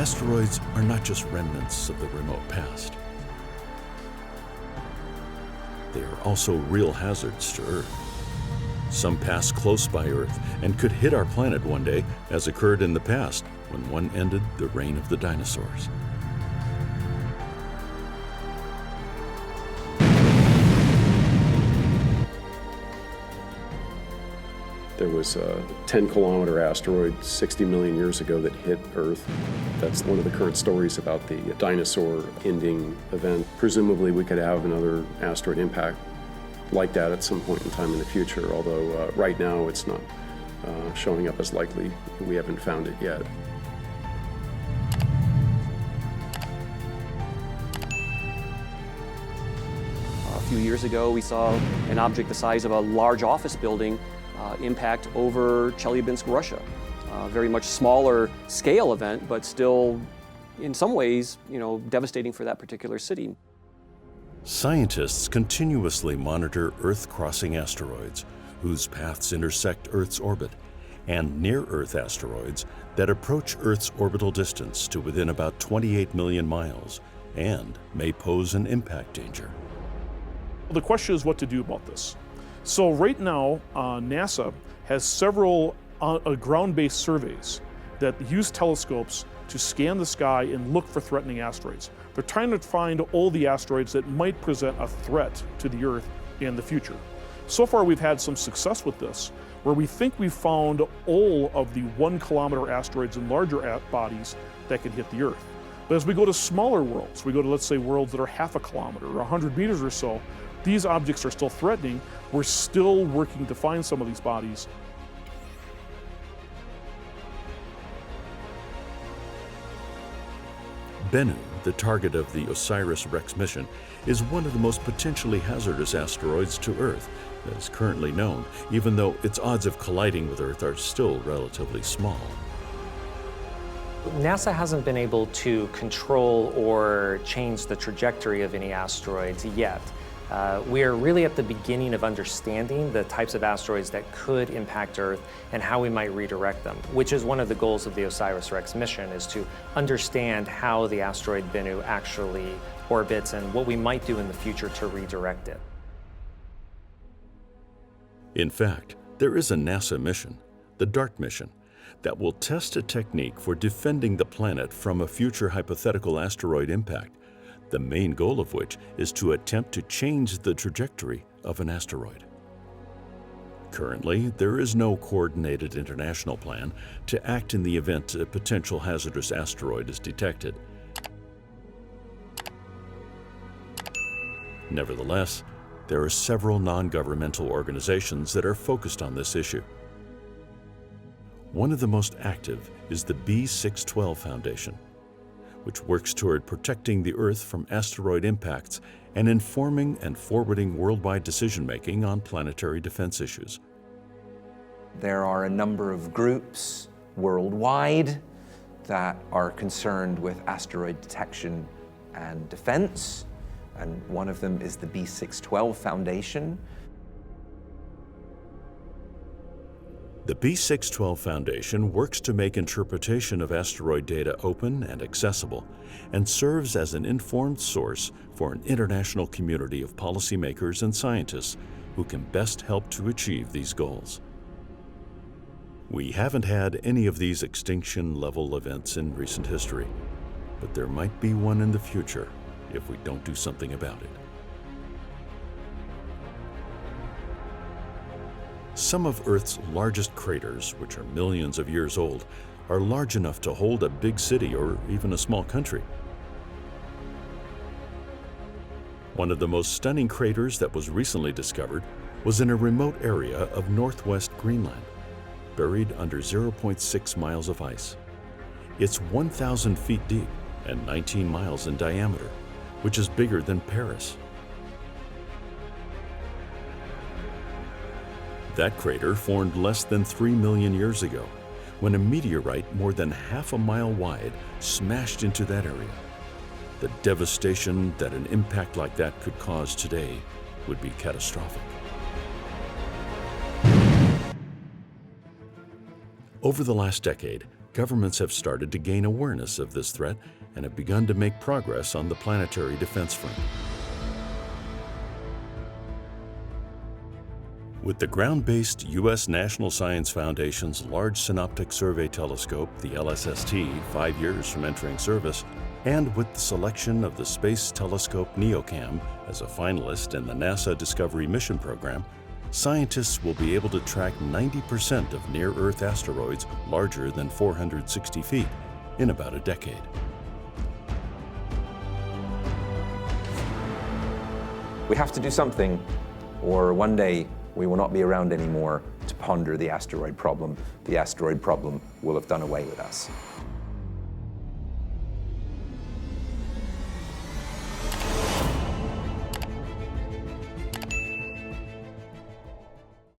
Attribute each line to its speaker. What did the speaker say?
Speaker 1: Asteroids are not just remnants of the remote past. They are also real hazards to Earth. Some pass close by Earth and could hit our planet one day, as occurred in the past when one ended the reign of the dinosaurs.
Speaker 2: There was a 10-kilometer asteroid 60 million years ago that hit Earth. That's one of the current stories about the dinosaur ending event. Presumably we could have another asteroid impact like that at some point in time in the future, although right now it's not showing up as likely. We haven't found it yet.
Speaker 3: A few years ago, we saw an object the size of a large office building impact over Chelyabinsk, Russia. Very much smaller scale event, but still, in some ways, devastating for that particular city.
Speaker 1: Scientists continuously monitor Earth-crossing asteroids whose paths intersect Earth's orbit, and near-Earth asteroids that approach Earth's orbital distance to within about 28 million miles and may pose an impact danger.
Speaker 4: The question is what to do about this. So right now, NASA has several ground-based surveys that use telescopes to scan the sky and look for threatening asteroids. They're trying to find all the asteroids that might present a threat to the Earth in the future. So far, we've had some success with this, where we think we've found all of the 1-kilometer asteroids and larger bodies that can hit the Earth. But as we go to smaller worlds, we go to, let's say, worlds that are half a kilometer or 100 meters or so, these objects are still threatening. We're still working to find some of these bodies.
Speaker 1: Bennu, the target of the OSIRIS-REx mission, is one of the most potentially hazardous asteroids to Earth that is currently known, even though its odds of colliding with Earth are still relatively small.
Speaker 5: NASA hasn't been able to control or change the trajectory of any asteroids yet. We are really at the beginning of understanding the types of asteroids that could impact Earth and how we might redirect them, which is one of the goals of the OSIRIS-REx mission, is to understand how the asteroid Bennu actually orbits and what we might do in the future to redirect it.
Speaker 1: In fact, there is a NASA mission, the DART mission, that will test a technique for defending the planet from a future hypothetical asteroid impact, the main goal of which is to attempt to change the trajectory of an asteroid. Currently, there is no coordinated international plan to act in the event a potential hazardous asteroid is detected. Nevertheless, there are several non-governmental organizations that are focused on this issue. One of the most active is the B612 Foundation, which works toward protecting the Earth from asteroid impacts and informing and forwarding worldwide decision-making on planetary defense issues.
Speaker 6: There are a number of groups worldwide that are concerned with asteroid detection and defense, and one of them is the B612 Foundation.
Speaker 1: The B612 Foundation works to make interpretation of asteroid data open and accessible, and serves as an informed source for an international community of policymakers and scientists who can best help to achieve these goals. We haven't had any of these extinction-level events in recent history, but there might be one in the future if we don't do something about it. Some of Earth's largest craters, which are millions of years old, are large enough to hold a big city or even a small country. One of the most stunning craters that was recently discovered was in a remote area of northwest Greenland, buried under 0.6 miles of ice. It's 1,000 feet deep and 19 miles in diameter, which is bigger than Paris. That crater formed less than 3 million years ago, when a meteorite more than half a mile wide smashed into that area. The devastation that an impact like that could cause today would be catastrophic. Over the last decade, governments have started to gain awareness of this threat and have begun to make progress on the planetary defense front. With the ground-based U.S. National Science Foundation's Large Synoptic Survey Telescope, the LSST, 5 years from entering service, and with the selection of the Space Telescope NEOCAM as a finalist in the NASA Discovery Mission Program, scientists will be able to track 90% of near-Earth asteroids larger than 460 feet in about a decade.
Speaker 6: We have to do something, or one day we will not be around anymore to ponder the asteroid problem. The asteroid problem will have done away with us.